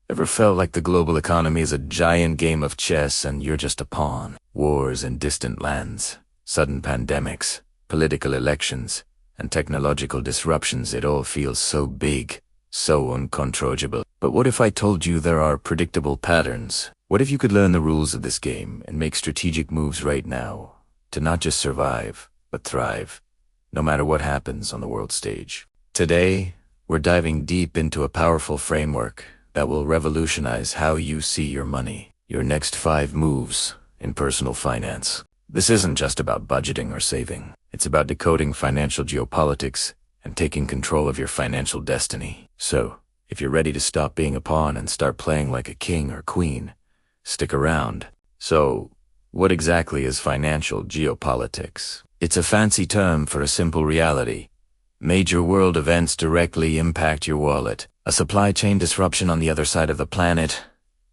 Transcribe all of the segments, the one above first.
Ever felt like the global economy is a giant game of chess and you're just a pawn? Wars in distant lands, sudden pandemics, political elections, and technological disruptions, it all feels so big, so uncontrollable. But what if I told you there are predictable patterns? What if you could learn the rules of this game and make strategic moves right now to not just survive, but thrive, no matter what happens on the world stage? Today, we're diving deep into a powerful framework that will revolutionize how you see your money, your next 5 moves in personal finance. This isn't just about budgeting or saving. It's about decoding financial geopolitics and taking control of your financial destiny. So, if you're ready to stop being a pawn and start playing like a king or queen, stick around. So, what exactly is financial geopolitics? It's a fancy term for a simple reality. Major world events directly impact your wallet. A supply chain disruption on the other side of the planet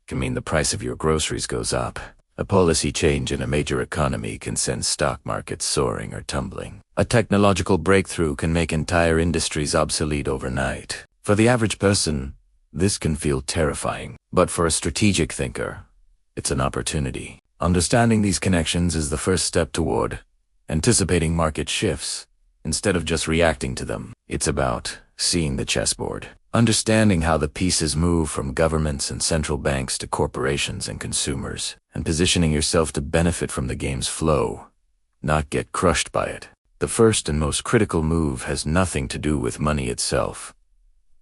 can mean the price of your groceries goes up. A policy change in a major economy can send stock markets soaring or tumbling. A technological breakthrough can make entire industries obsolete overnight. For the average person, this can feel terrifying. But for a strategic thinker, it's an opportunity. Understanding these connections is the first step toward anticipating market shifts instead of just reacting to them. It's about seeing the chessboard, understanding how the pieces move from governments and central banks to corporations and consumers, and positioning yourself to benefit from the game's flow, not get crushed by it. The first and most critical move has nothing to do with money itself.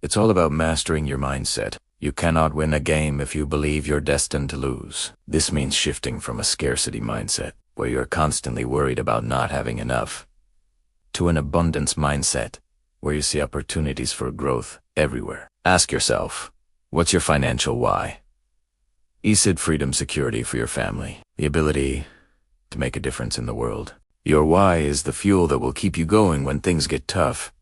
It's all about mastering your mindset. You cannot win a game if you believe you're destined to lose. This means shifting from a scarcity mindset, where you're constantly worried about not having enough, to an abundance mindset, where you see opportunities for growth everywhere. Ask yourself, what's your financial why? Is it freedom, security for your family, the ability to make a difference in the world? Your why is the fuel that will keep you going when things get tough.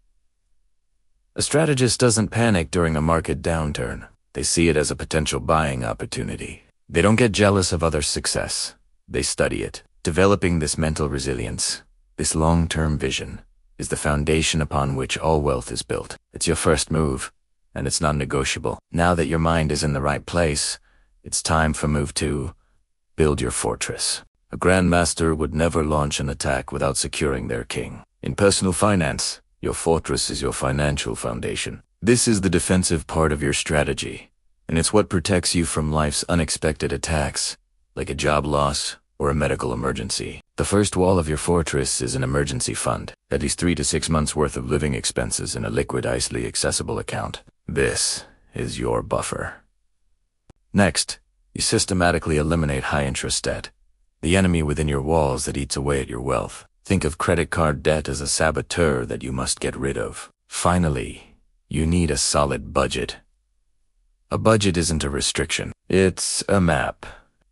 A strategist doesn't panic during a market downturn. They see it as a potential buying opportunity. They don't get jealous of others' success. They study it. Developing this mental resilience, this long-term vision, is the foundation upon which all wealth is built. It's your first move, and it's non-negotiable. Now that your mind is in the right place, it's time for move 2. Build your fortress. A grandmaster would never launch an attack without securing their king. In personal finance, your fortress is your financial foundation. This is the defensive part of your strategy, and it's what protects you from life's unexpected attacks, like a job loss or a medical emergency. The first wall of your fortress is an emergency fund, at least 3 to 6 months worth of living expenses in a liquid, easily accessible account. This is your buffer. Next, you systematically eliminate high-interest debt, the enemy within your walls that eats away at your wealth. Think of credit card debt as a saboteur that you must get rid of. Finally, you need a solid budget. A budget isn't a restriction. It's a map.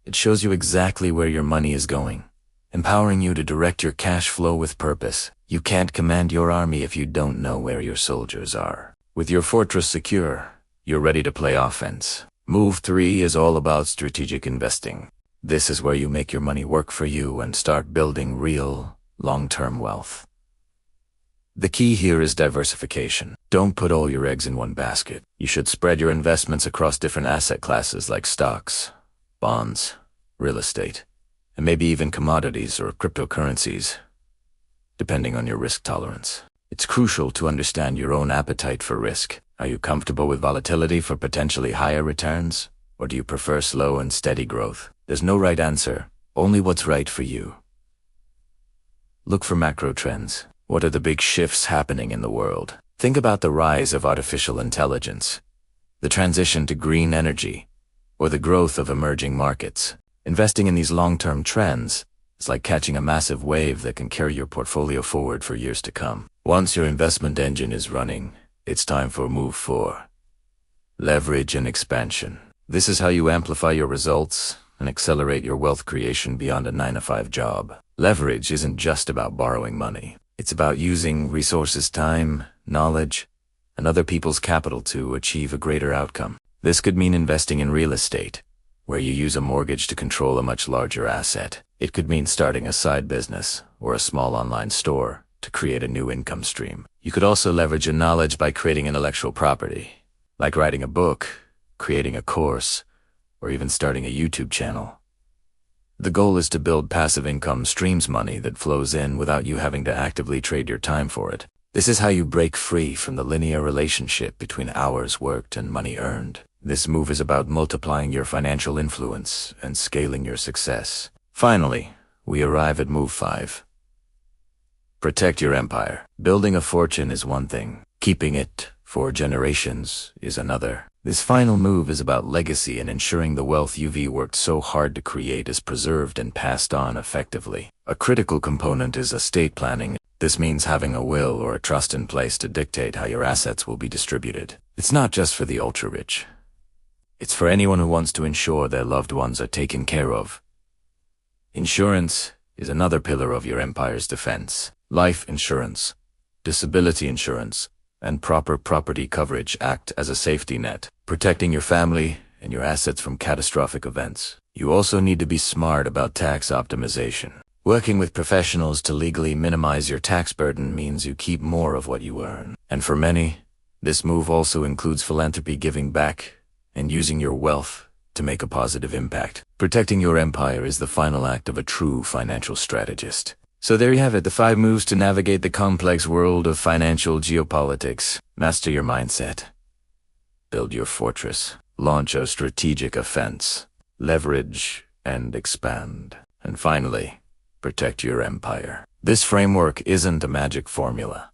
It shows you exactly where your money is going, empowering you to direct your cash flow with purpose. You can't command your army if you don't know where your soldiers are. With your fortress secure, you're ready to play offense. Move 3 is all about strategic investing. This is where you make your money work for you and start building real, long-term wealth. The key here is diversification. Don't put all your eggs in one basket. You should spread your investments across different asset classes like stocks, bonds, real estate, and maybe even commodities or cryptocurrencies, depending on your risk tolerance. It's crucial to understand your own appetite for risk. Are you comfortable with volatility for potentially higher returns, or do you prefer slow and steady growth? There's no right answer, only what's right for you. Look for macro trends. What are the big shifts happening in the world? Think about the rise of artificial intelligence, the transition to green energy, or the growth of emerging markets. Investing in these long-term trends is like catching a massive wave that can carry your portfolio forward for years to come. Once your investment engine is running, it's time for move 4. Leverage and expansion. This is how you amplify your results and accelerate your wealth creation beyond a 9-to-5 job. Leverage isn't just about borrowing money. It's about using resources, time, knowledge, and other people's capital to achieve a greater outcome. This could mean investing in real estate, where you use a mortgage to control a much larger asset. It could mean starting a side business or a small online store to create a new income stream. You could also leverage your knowledge by creating intellectual property, like writing a book, creating a course, or even starting a YouTube channel. The goal is to build passive income streams, money that flows in without you having to actively trade your time for it. This is how you break free from the linear relationship between hours worked and money earned. This move is about multiplying your financial influence and scaling your success. Finally, we arrive at move 5. Protect your empire. Building a fortune is one thing. Keeping it for generations is another. This final move is about legacy and ensuring the wealth you've worked so hard to create is preserved and passed on effectively. A critical component is estate planning. This means having a will or a trust in place to dictate how your assets will be distributed. It's not just for the ultra-rich. It's for anyone who wants to ensure their loved ones are taken care of. Insurance is another pillar of your empire's defense. Life insurance, disability insurance, and proper property coverage act as a safety net, protecting your family and your assets from catastrophic events. You also need to be smart about tax optimization. Working with professionals to legally minimize your tax burden means you keep more of what you earn. And for many, this move also includes philanthropy, giving back, and using your wealth to make a positive impact. Protecting your empire is the final act of a true financial strategist. So there you have it, the 5 moves to navigate the complex world of financial geopolitics. Master your mindset. Build your fortress. Launch a strategic offense. Leverage and expand. And finally, protect your empire. This framework isn't a magic formula.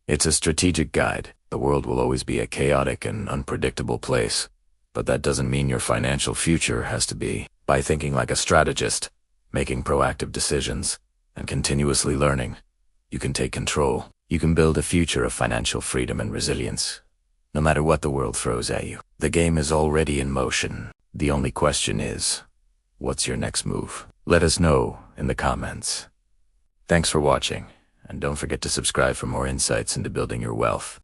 It's a strategic guide. The world will always be a chaotic and unpredictable place, but that doesn't mean your financial future has to be. By thinking like a strategist, making proactive decisions, and continuously learning, you can take control. You can build a future of financial freedom and resilience, no matter what the world throws at you. The game is already in motion. The only question is, what's your next move? Let us know in the comments. Thanks for watching, and don't forget to subscribe for more insights into building your wealth.